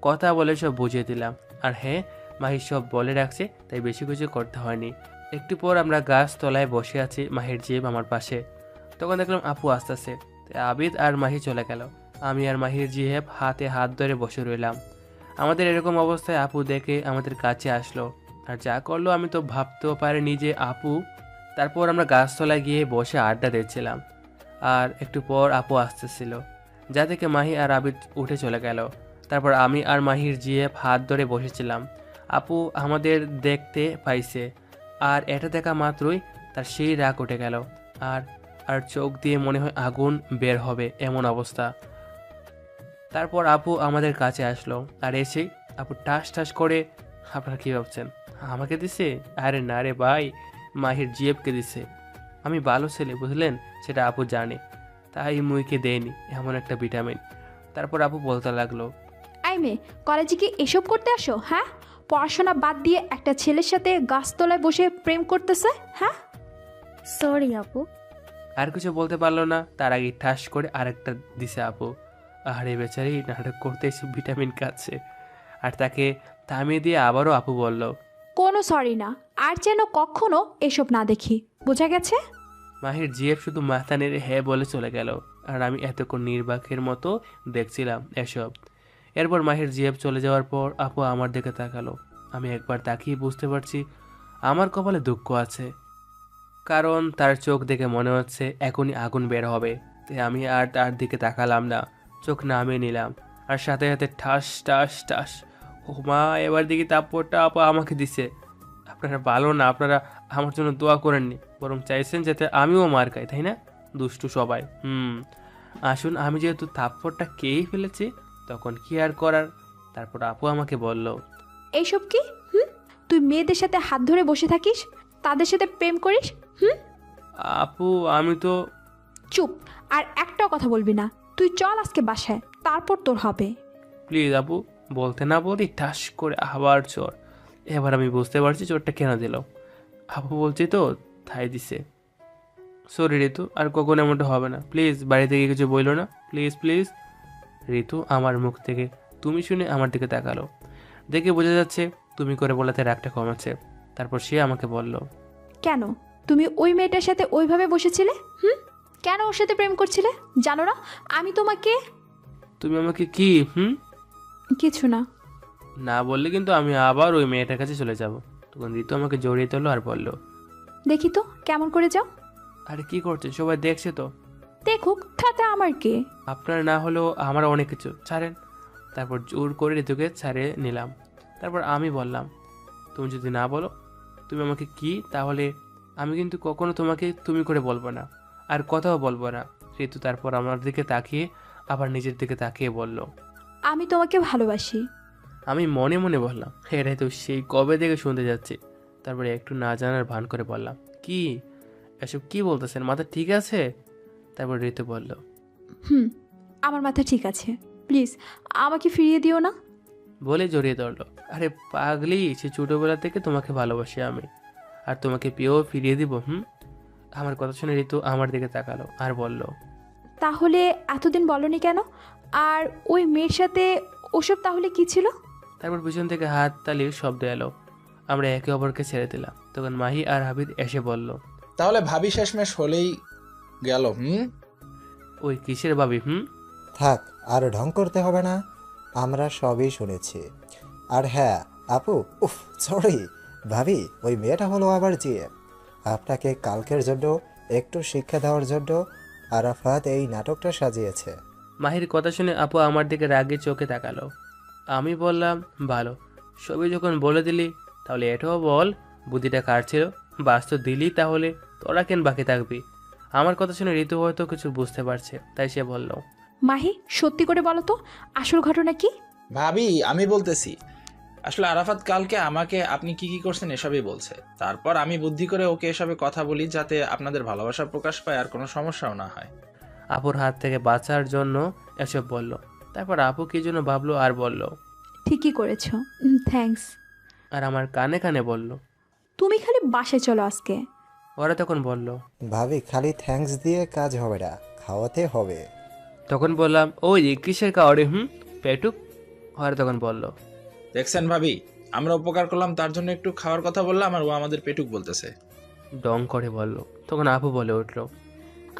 কথা বলে সব বুঝিয়ে দিলাম। আর হ্যাঁ, মাহির সব বলে রাখছে, তাই বেশি কিছু করতে হয়নি। একটু পর আমরা গাছ তলায় বসে আছি, মাহির জিএফ আমার পাশে। তখন দেখলাম আপু আসতেছে। আবিদ আর মাহি চলে গেল। আমি আর মাহির জিএফ হাতে হাত ধরে বসে রইলাম। আমাদের এরকম অবস্থায় আপু দেখে আমাদের কাছে আসলো, আর যা করলো আমি তো ভাবতেও পারিনি যে আপু। তারপর আমরা গাছতলায় গিয়ে বসে আড্ডা দিচ্ছিলাম, আর একটু পর আপু আসতেছিল, যা থেকে মাহি আর আবিদ উঠে চলে গেল। তারপর আমি আর মাহির জিএফ হাত ধরে বসেছিলাম। আপু আমাদের দেখতে পাইছে, আর এটা দেখা মাত্রই তার সেই রাগ উঠে গেল, আর আর চোখ দিয়ে মনে হয় আগুন বের হবে এমন অবস্থা। তারপর আপু আমাদের কাছে আসলো, আর এসেই আপু টাস টাস করে, আপনারা কি ভাবছেন আমাকে দিছে? আরে না রে ভাই, মাহির জিএফকে দিছে। আমি ভালো ছেলে বুঝলেন, সেটা আপু জানে, তাই মুইকে দেয়নি এমন একটা ভিটামিন। তারপর আপু বলতে লাগলো, আই মেয়ে, কলেজে কি এসব করতে আসো? হ্যাঁ, পড়াশোনা বাদ দিয়ে একটা ছেলের সাথে গাছতলায় বসে প্রেম করতেছে? হ্যাঁ, সরি আপু। আর কিছু বলতে পারলো না, তার আগে ঠাস করে আরেকটা দিছে আপু। আরে বেচারি নাটক করতে এসে ভিটামিন খাচ্ছে। আর তাকে থামিয়ে দিয়ে আবারও আপু বলল, কোনো সরি না, আর যেন কখনো এসব না দেখি, বোঝা গেছে? মাহির জিএফ শুধু মাথা নেড়ে হ্যাঁ বলে চলে গেল, আর আমি এতক্ষণ নির্বাকের মতো দেখছিলাম এসব। এরপর মাহির জিএফ চলে যাওয়ার পর আপু আমার দিকে তাকালো। আমি একবার তাকিয়ে বুঝতে পারছি আমার কপালে দুঃখ আছে, কারণ তার চোখ দেখে মনে হচ্ছে এখনই আগুন বের হবে। তাই আমি আর তার দিকে তাকালাম না, চোখ নামিয়ে নিলাম, আর সাথে সাথে ঠাস টাস টাস। ও মা, এবার দেখি তাপ্পরটা আপা আমাকে দিছে। আপনারা ভালো না, আপনারা আমার জন্য দোয়া করেননি, বরং চাইছেন যাতে আমিও মার খাই, তাই না? দুষ্টু সবাই। আসুন, আমি যেহেতু থাপ্পড়টা খেয়েই ফেলেছি, তখন কি আর করার। তারপর আপু আমাকে বলল, এইসব কি? তুই মেয়েদের সাথে হাত ধরে বসে থাকিস, তাদের সাথে প্রেম করিস? আপু আমি তো। চুপ, আর একটাও কথা বলবি না। তুই চল আজকে বাসায়, তারপর তোর হবে। প্লিজ আপু, বলতে না বলতে ঠাস করে আবার চোর। এবার আমি বুঝতে পারছি চোরটা কেন দিল। আপু বলছি তো, তাই দিছে। সরি ঋতু, আর কখনো এমনটা হবে না। প্লিজ বাড়ি থেকে কিছু বইলো না, প্লিজ প্লিজ। ঋতু আমার মুখ থেকে তুমি শুনে আমার দিকে তাকালো, দেখে বোঝা যাচ্ছে তুমি করে বলাতে রাগটা কমাচ্ছে। তারপর সে আমাকে বলল, কেন তুমি ওই মেয়েটার সাথে ওইভাবে বসেছিলে? কেন ওর সাথে প্রেম করছিলে? জানো না আমি তোমাকে? তুমি আমাকে কি কিছু না। না বললে কিন্তু আমি আবার ওই মেয়েটার কাছে চলে যাব। তখন ঋতু আমাকে জড়িয়ে ধরলো আর বলল, দেখি তো কেমন করে যাও। আরে কি করছে, সবাই দেখছে তো। দেখুক, তাতে আমার কে? আপনার না হলেও আমার অনেক কিছু, ছাড়েন। তারপর জোর করে ঋতুকে ছাড়িয়ে নিলাম। তারপর আমি বললাম, তুমি যদি না বলো তুমি আমাকে কি, তাহলে আমি কিন্তু কখনো তোমাকে তুমি করে বলবো না, আর কথাও বলবো না। ঋতু তারপর আমার দিকে তাকিয়ে আবার নিজের দিকে তাকিয়ে বলল, আমি তোমাকে ভালোবাসি। আমি মনে মনে বললাম, এটাই তো সেই কবে থেকে শুনতে যাচ্ছি। তারপরে একটু না জানার ভান করে বললাম, কি এসব কি বলতেছেন, মাথা ঠিক আছে? তারপর ঋতু বলল, আমার মাথা ঠিক আছে, প্লিজ আমাকে ফিরিয়ে দিও না। বলে জড়িয়ে ধরলো। আরে পাগলি, সে ছোটবেলা থেকে তোমাকে ভালোবাসি আমি, আর তোমাকে পেয়েও ফিরিয়ে দিব। আমার কথা শুনে ঋতু আমার দিকে তাকালো আর বলল, তাহলে এতদিন বলনি কেন? আর ওই মেয়ের সাথে ওসব তাহলে কি ছিল? তারপর পিছন থেকে হাত তালির শব্দ এলো। আমরা একে অপরকে ছেড়ে দিলাম। তখন মাহি আর হাবিদ এসে বলল, তাহলে ভাবি শেষমেশ হলেই গেল। ওই কিসের ভাবি? থাক, আর ঢং করতে হবে না, আমরা সবই শুনেছি। আর হ্যাঁ আপু, উফ সরি ভাবি, ওই মেয়েটা হলো আবার জিএফ। আপনাকে কালকের জন্য একটু শিক্ষা দেওয়ার জন্য আরাফাত এই নাটকটা সাজিয়েছে। মাহির কথা শুনে আপু আমার দিকে রাগে চোখে তাকালো। আমি বললাম, ভালো, সবই যখন বলে দিলি তাহলে এটাও বল বুদ্ধিটা কার ছিল। বাস্তব দিলি, তাহলে তোরা কেন বাকি থাকবি? আমার কথা শুনে ঋতু হয়তো কিছু বুঝতে পারছে, তাই সে বলল, মাহি, সত্যি করে বলো তো আসল ঘটনা কি? ভাবি আমি বলতেছি, আসলে আরাফাত কালকে আমাকে আপনি কি কি করছেন এসবই বলছে। তারপর আমি বুদ্ধি করে ওকে এসবে কথা বলি যাতে আপনাদের ভালোবাসা প্রকাশ পায় আর কোনো সমস্যাও না হয়। আপুর হাত থেকে বাঁচার জন্য এসব বলল। তারপর আপু কি জন্য ভাবলো আর বলল, ঠিকই করেছো, থ্যাঙ্কস। আর আমার কানে কানে বলল। তুমি খালি বাসায় চলো আজকে। ওরা তখন বলল। ভাবি খালি থ্যাঙ্কস দিয়ে কাজ হবে না, খাওয়াতে হবে। তখন বললাম, ওই কিসের কাওয়ারে পেটুক। ওরা তখন বলল। দেখছেন ভাবি, আমরা উপকার করলাম তার জন্য একটু খাওয়ার কথা বললাম আর ও আমাদের পেটুক বলতেছে। ডং করে বলল। তখন আপু বলে উঠল।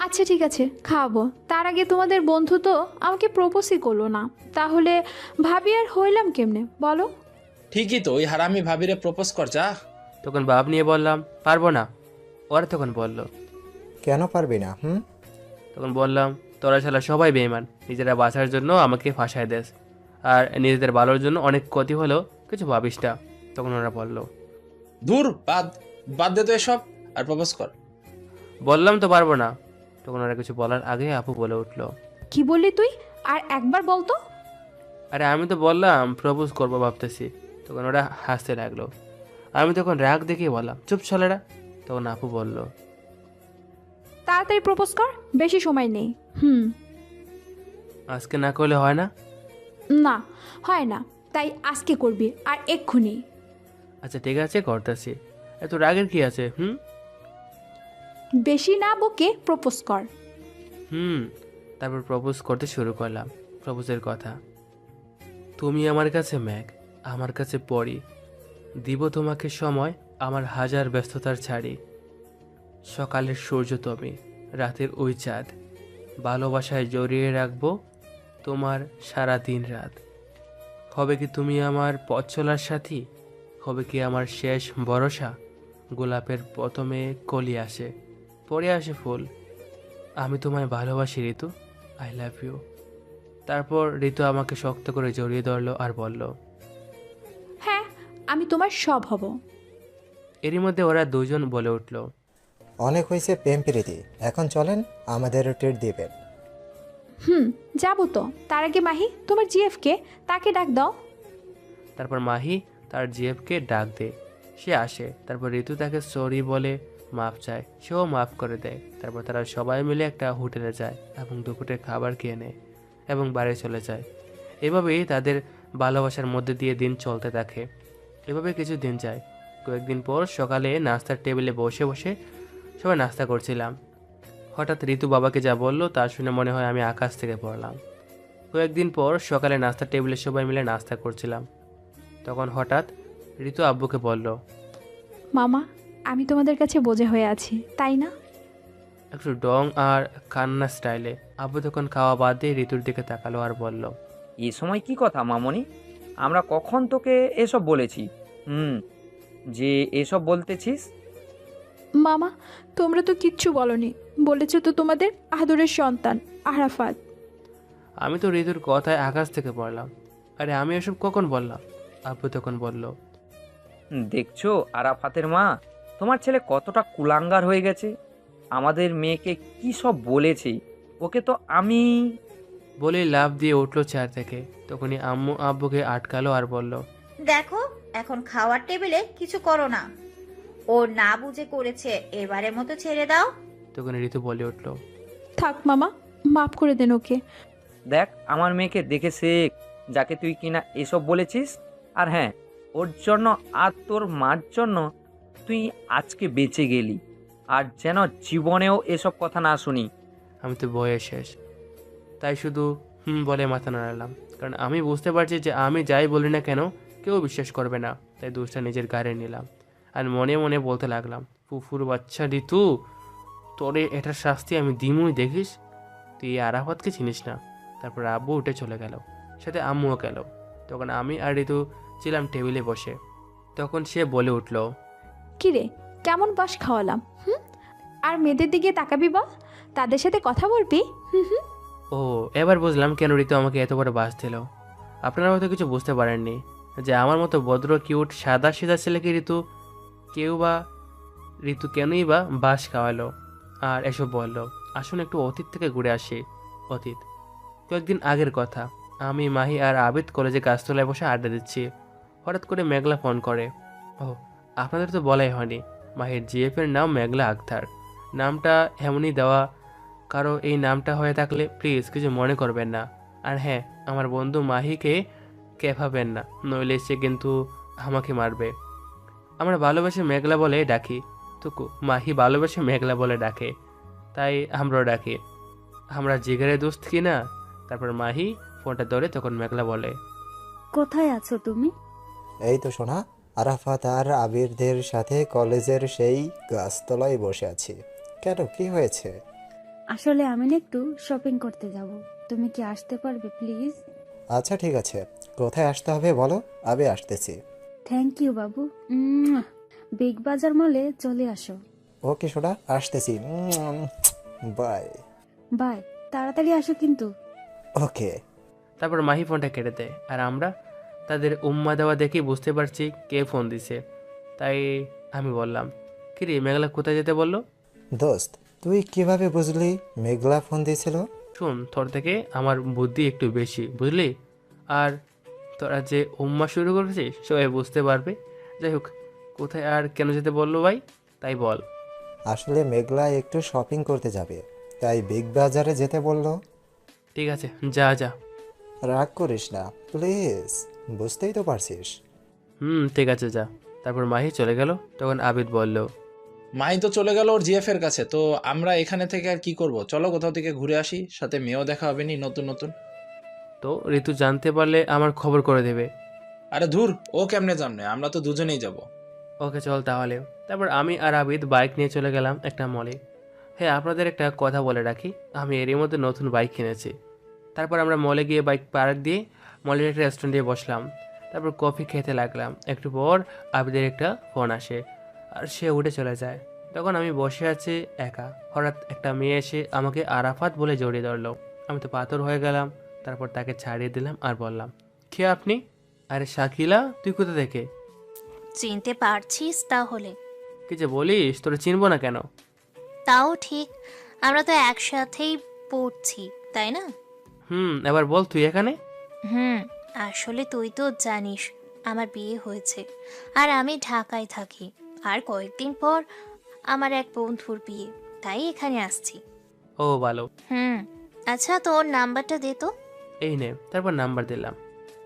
আচ্ছা ঠিক আছে, খাওয়াবো। তার আগে তোমাদের বন্ধু তো আমাকে প্রপোজই করলো না, তাহলে ভাবি আর হইলাম কেমনে বলো? ঠিকই তো, ওই হারামি ভাবিরে প্রপোজ কর যা। তখন ভাব নিয়ে বললাম, পারবো না। ওরা তখন বলল। কেন পারবি না? তখন বললাম, তোরা শালা সবাই বেঈমান, নিজেরা বাঁচার জন্য আমাকে ফাঁসায় দেস, আর নিজেদের ভালোর জন্য অনেক ক্ষতি হলেও কিছু ভাবিস না। তখন ওরা বলল। দূর, বাদ বাদ দে তো এসব, আর প্রপোজ কর। বললাম তো পারবো না। তখন ওরা কিছু বলার আগে আপু বলে উঠল। কি বললি তুই? আর একবার বলতো। আরে আমি তো বললাম প্রপোজ করবো ভাবতেছি। তখন ওরা হাসতে লাগলো। আমি তখন রাগ দেখিয়ে বললাম, চুপ শালারা। তখন আপু বলল। তাড়াতাড়ি প্রপোজ কর, বেশি সময় নেই। আজকে না করলে হয় না? না, হয় না, তাই আজকে করবি, আর এক্ষুনি। আচ্ছা ঠিক আছে, করতেছি। এত রাগের কি আছে? বেশি না বকে প্রপোজ কর। তারপর প্রপোজ করতে শুরু করলাম। প্রপোজের কথা। তুমি আমার কাছে ম্যাগ, আমার কাছে পরি, দিব তোমাকে সময় আমার হাজার ব্যস্ততার ছাড়ি। সকালের সূর্য তুমি, রাতের ওই চাঁদ, ভালোবাসায় জড়িয়ে রাখবো তোমার সারা দিন রাত। হবে কি তুমি আমার পথ চলার সাথী? হবে কি আমার শেষ ভরসা? গোলাপের প্রথমে কলি আসে, পরে আসে ফুল। আমি তোমায় ভালোবাসি ঋতু, আই লাভ ইউ। তারপর ঋতু আমাকে শক্ত করে জড়িয়ে ধরলো আর বলল। হ্যাঁ, আমি তোমার সব হব। এরই মধ্যে ওরা দুজন বলে উঠল। অনেক হয়েছে প্রেম প্রীতি, এখন চলেন, আমাদের ট্রিট দিবেন। যাবো তো। তার আগে মাহি, তোমার জিএফকে, তাকে ডাক দাও। তারপর মাহি তার জিএফকে ডাক দেয়, সে আসে। তারপর ঋতু তাকে সরি বলে মাফ চায়, সেও মাফ করে দেয়। তারপর তারা সবাই মিলে একটা হোটেলে যায় এবং দুপুরের খাবার খেয়ে নেয় এবং বাড়ি চলে যায়। এভাবেই তাদের ভালোবাসার মধ্যে দিয়ে দিন চলতে থাকে। এভাবে কিছু দিন যায়। কয়েকদিন পর সকালে নাস্তার টেবিলে বসে বসে সবাই নাস্তা করছিলাম। হঠাৎ ঋতু বাবাকে যা বললো তা শুনে মনে হয় আমি আকাশ থেকে পড়লাম। কয়েকদিন পর সকালে নাস্তার টেবিলে সবাই মিলে নাস্তা করছিলাম। তখন হঠাৎ ঋতু আব্বুকে বলল। মামা, আমি তোমাদের কাছে বোঝা হয়ে আছি, তাই না? একটু ডং আর কান্না স্টাইলে। আব্বু তখন খাওয়া বাদ দিয়ে ঋতুর দিকে তাকালো আর বলল। এই সময় কি কথা মামনি? আমরা কখন তোকে এসব বলেছি? যে এসব বলতেছিস? মামা, তোমরা তো কিচ্ছু বলনি, বলেছো তো তোমাদের আদরের সন্তান আরাফাত। আমি তো ঋতুর কথায় আকাশ থেকে পড়লাম। আরে আমি এসব কখন বললাম? আব্বু তখন বলল। দেখছো আরাফাতের মা, তোমার ছেলে কতটা কুলাঙ্গার হয়ে গেছে। আমাদের মেয়েকে কি সব বলেছে। ওকে তো আমি বলেই লাফ দিয়ে উঠলো চেয়ার থেকে। তখনই আম্মু আব্বুকে আটকালো আর বলল। দেখো, এখন খাওয়ার টেবিলে কিছু করো না। ও না বুঝে করেছে, এবারের মতো ছেড়ে দাও। তখন ঋতু বলে উঠল। থাক মামা, মাফ করে দেন ওকে। দেখ, আমার মেয়েকে দেখে শেখ, যাকে তুই কিনা এসব বলেছিস। আর হ্যাঁ, ওর জন্য আর তোর মার জন্য তুই আজকে বেঁচে গেলি। আর যেন জীবনেও এসব কথা না শুনি। আমি তো বয়ে শেষ, তাই শুধু বলে মাথা নাড়ালাম। কারণ আমি বুঝতে পারছি যে আমি যাই বলি না কেন কেউ বিশ্বাস করবে না। তাই দোষটা নিজের গাড়ি নিলাম আর মনে মনে বলতে লাগলাম, ফুফুর বাচ্চা ঋতু, তোরে এটার শাস্তি আমি দিমুই, দেখিস। তুই আরাফাতকে চিনিস না। তারপর আব্বু উঠে চলে গেল, সাথে আম্মুও গেল। তখন আমি আর ঋতু ছিলাম টেবিলে বসে। তখন সে বলে উঠল। কিরে, কেমন বাস খাওয়ালাম? আর মেয়েদের দিকে তাকাবি বল, তাদের সাথে কথা বলবি। ও, এবার বুঝলাম কেন ঋতু আমাকে এত বড় বাস দিল। আপনারা হয়তো কিছু বুঝতে পারেননি যে আমার মতো ভদ্র কিউট সাদা সিধা ছেলেকে ঋতু কেনই বা বাস খাওয়ালো আর এসব বললো। আসুন একটু অতীত থেকে ঘুরে আসি। অতীত কয়েকদিন আগের কথা। আমি, মাহি আর আবিদ কলেজে গাছতলায় বসে আড্ডা দিচ্ছি। হঠাৎ করে মেঘলা ফোন করে। ও, আপনাদের তো বলাই হয়নি, মাহির জিএফের নাম মেঘলা আক্তার। নামটা এমনই দেওয়া, কারো এই নামটা হয়ে থাকলে প্লিজ কিছু মনে করবেন না। আর হ্যাঁ, আমার বন্ধু মাহিকে কেফাবেন না, নইলে সে কিন্তু আমাকে মারবে। আমরা ভালোবেসে মেঘলা বলে ডাকি, টুকু মাহি ভালোবেসে মেঘলা বলে ডাকে, তাই আমরাও ডাকি। আমরা জিগারে দোস্ত কি না? তারপর মাহি ফোনটা ধরে তখন মেঘলা বলে, কোথায় আছো তুমি? এই তো শোনা, আরাফাত আর আবিরদের সাথে কলেজের সেই গাছতলায় বসে আছি। কেন, কি হয়েছে? আসলে আমি না একটু শপিং করতে যাব। তুমি কি আসতে পারবে প্লিজ? আচ্ছা ঠিক আছে, কোথায় আসতে হবে বলো, আমি আসতেছি। Thank you Babu. বিগ বাজার মলে চলে আসো। ওকে সোনা, আসতেছি। বাই। বাই, তাড়াতাড়ি আসো কিন্তু। ওকে। তারপর মাহি ফোনটা কেটে দেয়। আর আমরা তাদের উম্মা দেওয়া দেখে বুঝতে পারছি কে ফোন দিছে। তাই আমি বললাম, কিরে মেঘলা কোথায় যেতে বললো? দোস্ত, তুই কিভাবে বুঝলি মেঘলা ফোন দিয়েছিল? শোন, তোর থেকে আমার বুদ্ধি একটু বেশি, বুঝলি? আর তোরা যে উম্মা শুরু করেছিস সবাই বুঝতে পারবে। যাই হোক, কোথায় আর কেন যেতে বললো ভাই, তাই বল। আসলে মেঘলা একটু শপিং করতে যাবে, তাই বিগ বাজারে যেতে বললো। ঠিক আছে, যা যা। রাগ করিস না প্লিজ, বুঝতেই তো পারছিস। ঠিক আছে, যা। তারপর মাহি চলে গেল। তখন আবিদ বলল, মাহি তো চলে গেল ওর জিএফ এর কাছে, তো আমরা এখানে থেকে আর কি করব? চলো কোথাও থেকে ঘুরে আসি, সাথে মেয়েও দেখা হবে নি নতুন নতুন। তো ঋতু জানতে পারলে আমার খবর করে দেবে। আরে ধুর, ও কেমনে জানবে? আমরা তো দুজনেই যাব। ওকে চল তাহলে। তারপর আমি আর আবিদ বাইক নিয়ে চলে গেলাম একটা মলে। হ্যাঁ, আপনাদের একটা কথা বলে রাখি, আমি এরই মধ্যে নতুন বাইক কিনেছি। তারপর আমরা মলে গিয়ে বাইক পার্ক দিয়ে মলের একটা রেস্টুরেন্টে বসলাম। তারপর কফি খেতে লাগলাম। একটু পর আবিদের একটা ফোন আসে আর সে উঠে চলে যায়। তখন আমি বসে আছি একা। হঠাৎ একটা মেয়ে এসে আমাকে আরাফাত বলে জড়িয়ে ধরলো। আমি তো পাথর হয়ে গেলাম। তারপর তাকে ছাড়িয়ে দিলাম আর বললাম, কে আপনি? আরে শাকিলা, তুই কোথা থেকে? চিনতে পারছিস তাহলে? কি যে বলিস, তোরা চিনবো না কেন? তাও ঠিক, আমরা তো একসাথেই পড়ছি, তাই না? এবার বল, তুই এখানে? আসলে তুই তো জানিস আমার বিয়ে হয়েছে আর আমি ঢাকায় থাকি। আর কয়েকদিন পর আমার এক বন্ধুর বিয়ে, তাই এখানে আসছি। ও ভালো। আচ্ছা, তোর নাম্বারটা দে তো। এই নে। তারপর নাম্বার দিলাম।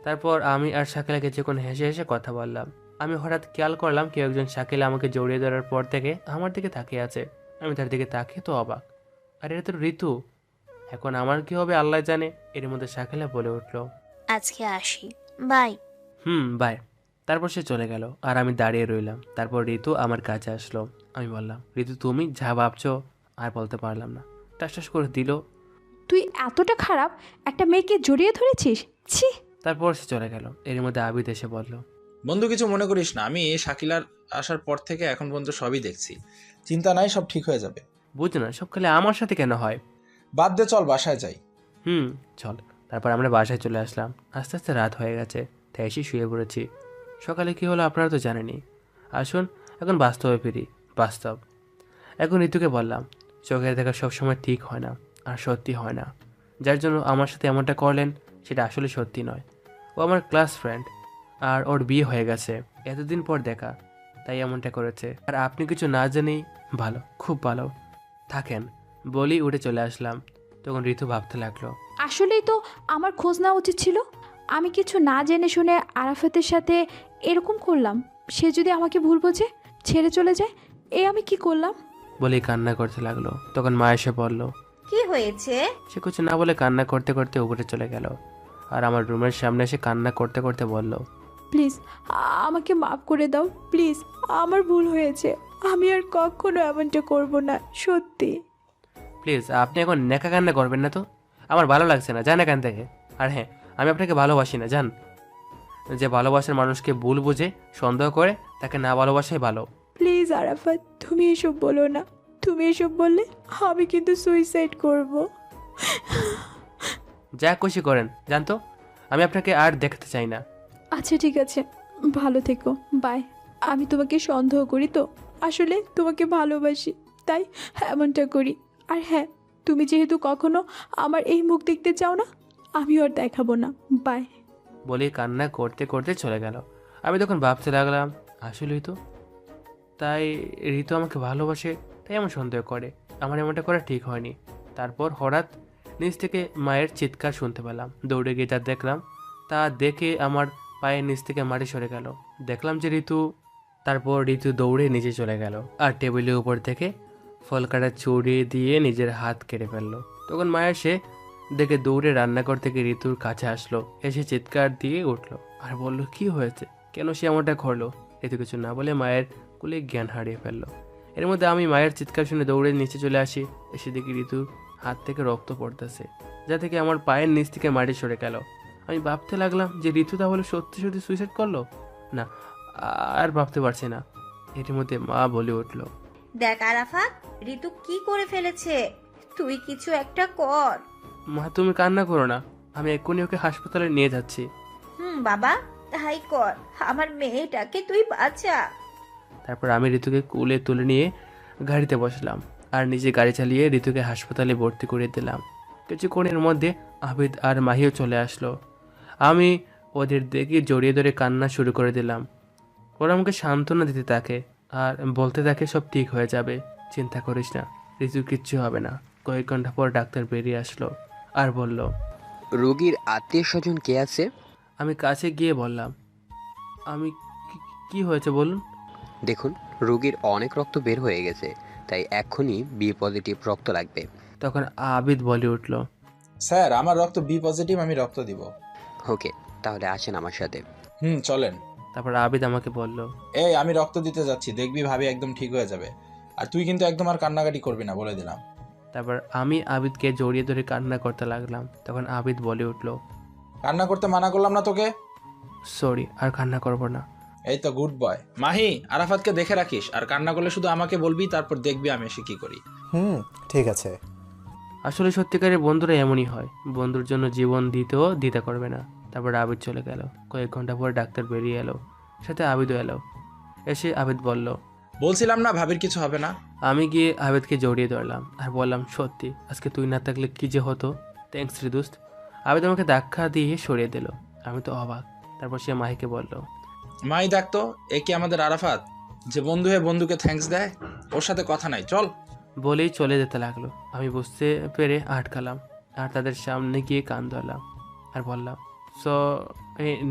তারপর আমি আর শাকিলাকে যখন হেসে হেসে কথা বললাম, আমি হঠাৎ খেয়াল করলাম কেউ একজন শাকিলা আমাকে জড়িয়ে ধরার পর থেকে আমার দিকে তাকিয়ে আছে। আমি তার দিকে তাকিয়ে তো অবাক। আর এটা তো ঋতু। এখন আমার কি হবে আল্লাহ জানে। এর মধ্যে শাকিলা বলে উঠলো, আজকে আসি, বাই। বাই। তারপর সে চলে গেল আর আমি দাঁড়িয়ে রইলাম। তারপর ঋতু আমার কাছে আসলো। আমি বললাম, ঋতু তুমি যা ভাবছো। আর বলতে পারলাম না, টাস করে দিল। তুই এতটা খারাপ একটা মেয়েকে জড়িয়ে ধরেছিস? ছি। তারপর সে চলে গেল। এর মধ্যে আবিদ এসে বলল, বন্ধু কিছু মনে করিস না, আমি শাকিলার আসার পর থেকে এখন পর্যন্ত সবই দেখছি। চিন্তা নাই, সব ঠিক হয়ে যাবে। বুঝো না, সব খেলে আমার সাথে কেন হয়? বাদ দে, চল বাসায় যাই। চল। তারপর আমরা বাসায় চলে আসলাম। আস্তে আস্তে রাত হয়ে গেছে, তাই এসে শুয়ে পড়েছি। সকালে কি হলো আপনারা তো জানেনই। আসুন এখন বাস্তবে ফিরি। বাস্তব। এখন ঋতুকে বললাম, চোখের দেখা সবসময় ঠিক হয় না, আর সত্যি হয় না। যার জন্য আমার সাথে এমনটা করলেন সেটা আসলে সত্যি নয়। ও আমার ক্লাস ফ্রেন্ড, আর ওর বিয়ে হয়ে গেছে এতদিন পর দেখা, তাই এমনটা করেছে। আর আপনি কিছু না জানেই ভালো, খুব ভালো। থাকেন বলি উঠে চলে আসলাম। তখন ঋতু ভাবতে লাগলো, আসলেই তো আমার খোঁজ নেওয়া উচিত ছিল। আমি কিছু না জেনে শুনে আরাফাতের সাথে এরকম করলাম। সে যদি আমাকে ভুল বোঝে, ছেড়ে চলে যায়, আমি কি করলাম? বলেই কান্না করতে লাগলো। তখন মা এসে বলল, কি হয়েছে? সে কিছু না বলে কান্না করতে করতে উপরে চলে গেল। আর আমার রুমের সামনে এসে কান্না করতে করতে বলল, প্লিজ আমাকে মাফ করে দাও, প্লিজ। আমার ভুল হয়েছে, আমি আর কখনো এমনটা করব না, সত্যি। প্লিজ আপনি এখন নেকা কান্না করবেন না তো, আমার ভালো লাগছে না, যান এখান থেকে। আর হ্যাঁ, আমি আপনাকে ভালোবাসি না, যান। যে ভালোবাসার মানুষকে ভুল বুঝে সন্দেহ করে তাকে না ভালোবাসাই ভালো। প্লিজ আরাফাত, তুমি এসব বলো না। তুমি এসব বললে আমি কিন্তু সুইসাইড করব। যা খুশি করেন, জানতো আমি আপনাকে আর দেখতে চাই না। আচ্ছা ঠিক আছে, ভালো থেকো, বাই। আমি তোমাকে সন্দেহ করি তো, আসলে তোমাকে ভালোবাসি, তাই এমনটা করি। আর হ্যাঁ, তুমি যেহেতু কখনো আমার এই মুখ দেখতে চাও না, আমিও আর দেখাবো না, বাই। বলেই কান্না করতে করতে চলে গেল। আমি তখন ভাবতে লাগলাম, আসলেই তো, তাই ঋতু আমাকে ভালোবাসে, তাই এমন সন্দেহ করে। আমার এমনটা করা ঠিক হয়নি। তারপর হঠাৎ নিচ থেকে মায়ের চিৎকার শুনতে পেলাম। দৌড়ে গিয়ে যা দেখলাম, তা দেখে আমার পায়ের নিচ থেকে মাটি সরে গেল। দেখলাম যে ঋতু। তারপর ঋতু দৌড়ে নিচে চলে গেল আর টেবিলের উপর থেকে ফল কাটার ছুরি দিয়ে নিজের হাত কেটে ফেললো। তখন মা এসে দেখে দৌড়ে রান্নাঘর থেকে ঋতুর কাছে আসলো, এসে চিৎকার দিয়ে উঠলো আর বলল, কি হয়েছে, কেন সে এমনটা করলো? ঋতু কিছু না বলে মায়ের কোলে জ্ঞান হারিয়ে ফেললো। এর মধ্যে আমি মায়ের চিৎকার শুনে দৌড়ে নিচে চলে আসি। এসে দেখি ঋতুর হাত থেকে রক্ত পড়তেছে, যা থেকে আমার পায়ের নিচ থেকে মাটি সরে গেল। আমি ভাবতে লাগলাম যে ঋতু তাহলে সত্যি সত্যি সুইসাইড করলো না, আর ভাবতে পারছি না। এর মধ্যে মা বলে উঠলো, দেখ আরাফাত, ঋতু কি করে ফেলেছে, তুই কিছু একটা কর। মা তুমি কান্না করো না, আমি এক্ষুনি ওকে হাসপাতালে নিয়ে যাচ্ছি। বাবা, তাই কর, আমার মেয়েটাকে তুই বাঁচা। তারপর আমি ঋতুকে কুলে তুলে নিয়ে গাড়িতে বসলাম আর নিজে গাড়ি চালিয়ে ঋতুকে হাসপাতালে ভর্তি করে দিলাম। কিছুক্ষণের মধ্যে আবিদ আর মাহিও চলে আসলো। আমি ওদের দেখে জড়িয়ে ধরে কান্না শুরু করে দিলাম। ওরা আমাকে সান্ত্বনা দিতে থাকে আর বলতে থাকে সব ঠিক হয়ে যাবে, চিন্তা করিস না, ঋতুর কিচ্ছু হবে না। কয়েক ঘন্টা পর ডাক্তার বেরিয়ে আসলো আর বলল, রোগীর আত্মীয় স্বজন কে আছে? আমি কাছে গিয়ে বললাম, আমি কি হয়েছে বলুন। দেখুন, রোগীর অনেক রক্ত বের হয়ে গেছে, তাই এক্ষুনি বি পজিটিভ রক্ত লাগবে। তখন আবিদ বলে উঠল, স্যার আমার রক্ত বি পজিটিভ, আমি রক্ত দিব। ওকে, তাহলে আসেন আমার সাথে। চলেন। তারপর আবিদ আমাকে বলল, এই আমি রক্ত দিতে যাচ্ছি, দেখবি ভাবি একদম ঠিক হয়ে যাবে। আর তুই কিন্তু একদম আর কান্নাকাটি করবি না, বলে দিলাম। তারপর আমি আবিদকে জড়িয়ে ধরে কান্না করতে লাগলাম। তখন আবিদ বলে উঠল, কান্না করতে মানা করলাম না তোকে? সরি, আর কান্না করব না। এই তো গুড বয়। মাহি, আরাফাতকে দেখে রাখিস, আর কান্না করলে শুধু আমাকে বলবি, তারপর দেখবি আমি এসে কি করি। ঠিক আছে। আসলে সত্যিকারের বন্ধুরা এমনই হয়, বন্ধুর জন্য জীবন দিতেও দ্বিধা করবে না। তারপর আবিদ চলে গেল। কয়েক ঘন্টা পর ডাক্তার বেরিয়ে এলো, সাথে আবিদও এলো। এসে আবিদ বলল, বলছিলাম না ভাবির কিছু হবে না। আমি গিয়ে আবিদকে জড়িয়ে ধরলাম আর বললাম, সত্যি আজকে তুই না থাকলে কি যে হতো। থ্যাঙ্কস রে দোস্ত। আবিদ আমাকে ধাক্কা দিয়ে সরিয়ে দিল। আমি তো অবাক। তারপর সে মাহিকে বলল, মাই ডাকতো, এ কি আমাদের আরাফাত, যে বন্ধু হয়ে বন্ধুকে থ্যাঙ্কস দেয়? ওর সাথে কথা নাই, চল। বলেই চলে যেতে লাগলো। আমি বুঝতে পেরে আটকালাম আর তাদের সামনে গিয়ে কান ধরলাম আর বললাম,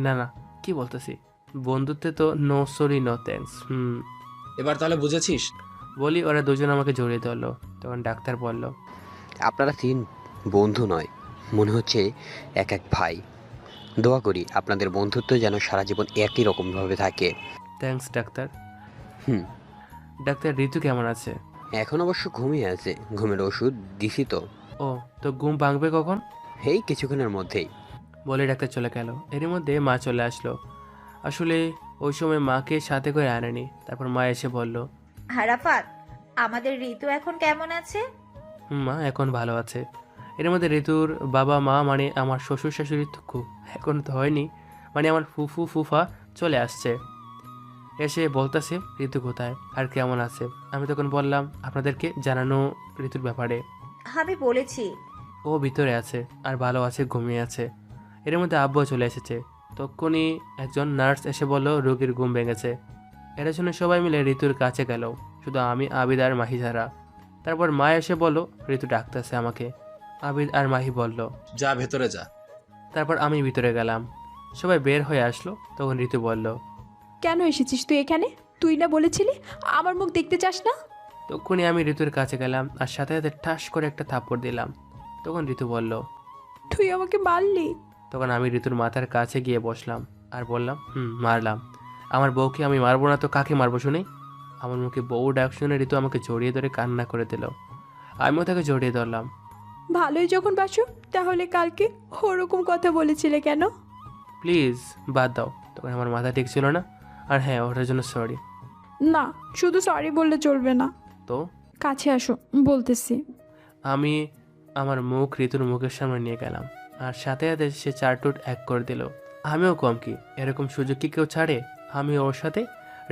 না না, কি বলতেছি, বন্ধুত্বে তো নো সরি নো থ্যাঙ্কস। এবার তাহলে বুঝেছিস? বলি ওরা দুজন আমাকে জড়িয়ে ধরলো। তখন ডাক্তার বলল, আপনারা 3 বন্ধু নয়, মনে হচ্ছে এক এক ভাই। দোয়া করি আপনাদের বন্ধুত্ব যেন সারা জীবন একই রকমভাবে থাকে। Thanks doctor. Hmm doctor, Ritu কেমন আছে? এখন অবশ্য ঘুমিয়ে আছে, ঘুমের ওষুধ দিছি তো। ও, তো ঘুম ভাঙবে কখন? এই কিছুক্ষণের মধ্যেই। বলে ডাক্তার চলে গেল। এর মধ্যে মা চলে আসলো। আসলে ওই সময় মাকে সাথে করে আনেনি। তারপর মা এসে বলল, আরাফাত, আমাদের ঋতু এখন কেমন আছে? মা এখন ভালো আছে। এর মধ্যে ঋতুর বাবা মা মানে আমার শ্বশুর শাশুড়ি তো খুব এখন তো হয়নি, মানে আমার ফুফু ফুফা চলে আসছে। এসে বলতেছে ঋতু কোথায় আর কেমন আছে। আমি তখন বললাম আপনাদেরকে জানানো ঋতুর ব্যাপারে। আমি বলেছি ও ভিতরে আছে আর ভালো আছে, ঘুমিয়ে আছে। এর মধ্যে আব্বুও চলে এসেছে। তখনই একজন নার্স এসে বলল রোগীর ঘুম ভেঙেছে। এর জন্য সবাই মিলে ঋতুর কাছে গেল, শুধু আমি, আবিদ আর মাহি ছাড়া। তারপর মা এসে বলল ঋতু ডাকতেছে আমাকে। আবিদ আর মাহি বলল, যা ভেতরে যা। তারপর আমি ভিতরে গেলাম। সবাই বের হয়ে আসলো। তখন ঋতু বলল, কেন এসেছিস তুই এখানে? তুই না বলেছিলি আমার মুখ দেখতে চাস না? তখনই আমি ঋতুর কাছে গেলাম আর সাথে সাথে ঠাস করে একটা থাপ্পড় দিলাম। তখন ঋতু বলল, তুই আমাকে মারলি? তখন আমি ঋতুর মাথার কাছে গিয়ে বসলাম আর বললাম, মারলাম। আমার বউকে আমি মারবো না তো কাকে মারবো শুনে? আমার মুখে বউ ডাক শুনে ঋতু আমাকে জড়িয়ে ধরে কান্না করে দিল। আমিও তাকে জড়িয়ে ধরলাম। ভালোই যখন বাসো, তাহলে কালকে ওরকম কথা বলেছিলে কেন? প্লিজ বাদ দাও। তখন আমার মাথা ঠিক ছিল না। আর হ্যাঁ, ওটার জন্য সরি। না, শুধু সরি বললে চলবে না। তো কাছে আসো, বলতেছি। আমি আমার মুখ ঋতুর মুখের সামনে নিয়ে গেলাম আর সাথে সাথে সে 4 টুট 1 করে দিল। আমিও কম কি, এরকম সুযোগ কি কেউ ছাড়ে? আমি ওর সাথে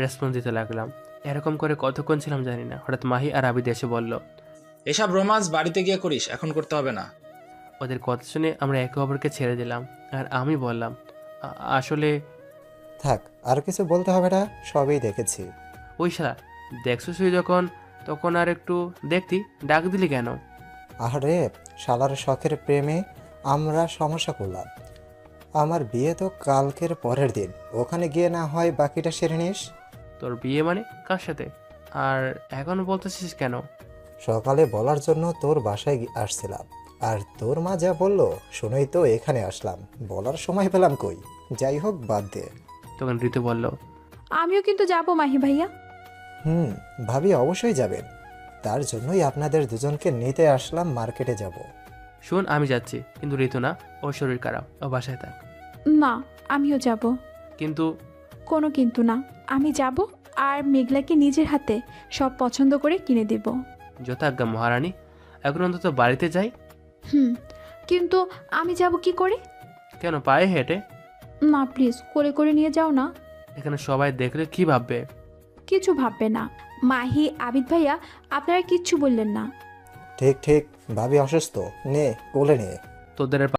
রেসপন্স দিতে লাগলাম। এরকম করে কতক্ষণ ছিলাম জানি না। হঠাৎ মাহি আর আবিদ এসে বলল, এসব রোমান্স বাড়িতে গিয়ে করিস, এখন করতে হবে না। ওদের কথা শুনে আমরা একে অপরকে ছেড়ে দিলাম আর আমি বললাম, আসলে থাক, আর কিছু বলতে হবে না, সবই দেখেছি। ওই শালা, দেখছিস তুই যখন, তখন আর একটু দেখতি, ডাক দিলি কেন? আরে শালার শখের প্রেমে আমরা সমস্যা করলাম। আমার বিয়ে তো কালকের পরের দিন, ওখানে গিয়ে না হয় বাকিটা সেরে নিস। তোর বিয়ে মানে কার সাথে? আর এখন বলতেছিস কেন? সকালে বলার জন্য তোর বাসায় আসছিলাম, আর তোর মা যা বললো শুনেই তো এখানে আসলাম, বলার সময় পেলাম কই। যাই হোক, বাদ দে। তখন ঋতু বলল, আমিও কিন্তু যাব মাহি ভাইয়া। ভাবি অবশ্যই যাবেন, তার জন্যই আপনাদের দুজনকে নিতে আসলাম, মার্কেটে যাব। শোন আমি যাচ্ছি, কিন্তু ঋতু না, ওর শরীর খারাপ, ও বাসায় থাক। না, আমিও যাব। কিন্তু কোনো কিন্তু না, আমি যাব, আর মেঘলাকে নিজের হাতে সব পছন্দ করে কিনে দেব। যথাজ্ঞা মহারানী, এখন অন্তত বাড়িতে যাই। কিন্তু আমি যাব কি করে? কেন, পায়ে হেঁটে? না প্লিজ, করে করে নিয়ে যাও না। এখানে সবাই দেখলে কি ভাববে? কিছু ভাববে না। মাহি, আবিদ ভাইয়া, আপনারা কিচ্ছু বললেন না। ঠিক ঠিক, ভাবি অসুস্থ, নে কোলে নে। তোদের আর